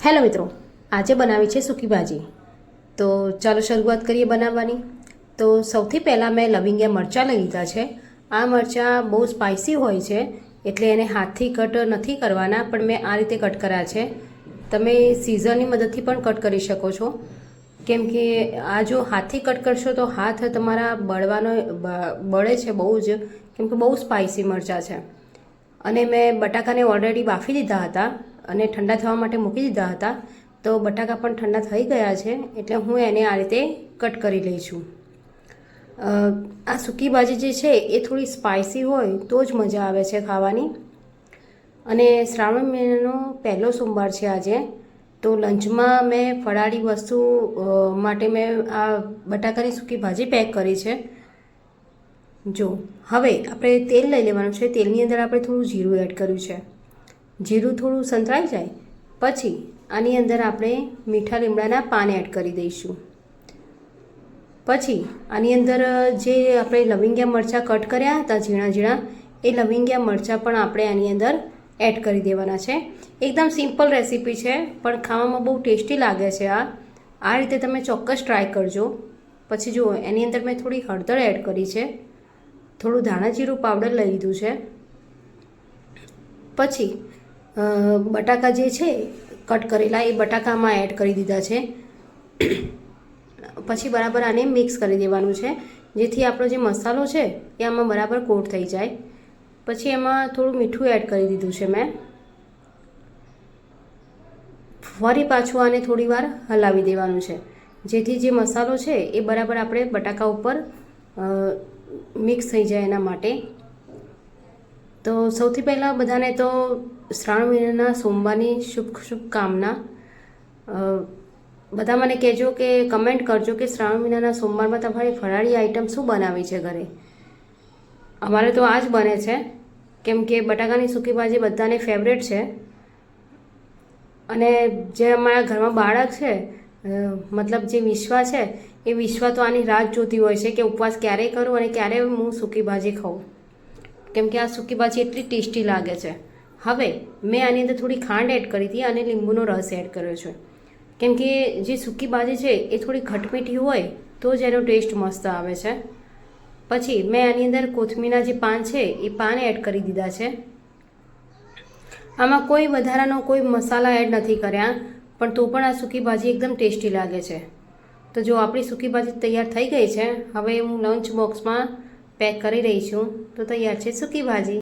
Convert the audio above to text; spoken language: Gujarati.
હેલો મિત્રો, આજે બનાવી છે સૂકી ભાજી. તો ચાલો શરૂઆત કરીએ બનાવવાની. તો સૌથી પહેલાં મેં લવિંગિયા મરચાં લઈ લીધા છે. આ મરચાં બહુ સ્પાઇસી હોય છે એટલે એને હાથથી કટ નથી કરવાના, પણ મેં આ રીતે કટ કર્યા છે. તમે સીઝરની મદદથી પણ કટ કરી શકો છો, કેમ કે આ જો હાથથી કટ કરશો તો હાથ તમારા બળે છે બહુ જ, કેમ કે બહુ સ્પાઇસી મરચાં છે. અને મેં બટાકાને ઓલરેડી બાફી દીધા હતા અને ઠંડા થવા માટે મૂકી દીધા હતા. તો બટાકા પણ ઠંડા થઈ ગયા છે એટલે હું એને આ રીતે કટ કરી લઈ છું. આ સૂકી ભાજી જે છે એ થોડી સ્પાઇસી હોય તો જ મજા આવે છે ખાવાની. અને શ્રાવણ મહિનાનો પહેલો સોમવાર છે આજે, તો લંચમાં મેં ફરાળી વસ્તુ માટે મેં આ બટાકાની સૂકી ભાજી પેક કરી છે. જો હવે આપણે તેલ લઈ લેવાનું છે. તેલની અંદર આપણે થોડું જીરું એડ કર્યું છે. જીરું થોડું સંતળાઈ જાય પછી આની અંદર આપણે મીઠા લીમડાના પાન એડ કરી દઈશું. પછી આની અંદર જે આપણે લવિંગિયા મરચાં કટ કર્યા હતા ઝીણા ઝીણા, એ લવિંગિયા મરચાં પણ આપણે આની અંદર એડ કરી દેવાના છે. એકદમ સિમ્પલ રેસીપી છે પણ ખાવામાં બહુ ટેસ્ટી લાગે છે. આ રીતે તમે ચોક્કસ ટ્રાય કરજો. પછી જુઓ એની અંદર મેં થોડી હળદર એડ કરી છે, થોડું ધાણા જીરું પાવડર લઈ લીધું છે. પછી બટાકા જે છે કટ કરેલા એ બટાકામાં એડ કરી દીધા છે. પછી બરાબર આને મિક્સ કરી દેવાનું છે, જેથી આપણો જે મસાલો છે એ આમાં બરાબર કોટ થઈ જાય. પછી એમાં થોડું મીઠું એડ કરી દીધું છે મેં. ફરી પાછું આને થોડી વાર હલાવી દેવાનું છે, જેથી જે મસાલો છે એ બરાબર આપણે બટાકા ઉપર મિક્સ થઈ જાય એના માટે. તો સૌથી પહેલાં બધાને તો શ્રાવણ મહિનાના સોમવારની શુભકામના. બધા મને કહેજો કે કમેન્ટ કરજો કે શ્રાવણ મહિનાના સોમવારમાં તમારી ફરાળી આઈટમ શું બનાવી છે ઘરે. અમારે તો આ જ બને છે, કેમ કે બટાકાની સૂકી ભાજી બધાને ફેવરેટ છે. અને જે અમારા ઘરમાં બાળક છે, મતલબ જે વિશ્વા છે, એ વિશ્વા તો આની રાહ જોતી હોય છે કે ઉપવાસ ક્યારે કરું અને ક્યારે હું સૂકી ભાજી ખાઉં, કેમ કે આ સૂકી ભાજી એટલી ટેસ્ટી લાગે છે. હવે મેં આની અંદર થોડી ખાંડ એડ કરી હતી અને લીંબુનો રસ એડ કર્યો છે, કેમ કે જે સૂકી ભાજી છે એ થોડી ખટમીઠી હોય તો જ એનો ટેસ્ટ મસ્ત આવે છે. પછી મેં આની અંદર કોથમીરના જે પાન છે એ પાન એડ કરી દીધા છે. આમાં કોઈ વધારાનો કોઈ મસાલા એડ નથી કર્યા, પણ તો પણ આ સૂકી ભાજી એકદમ ટેસ્ટી લાગે છે. તો જો આપણી સૂકી ભાજી તૈયાર થઈ ગઈ છે. હવે હું લંચ બોક્સમાં પેક કરી રહી છું. તો તૈયાર છે સૂકી ભાજી.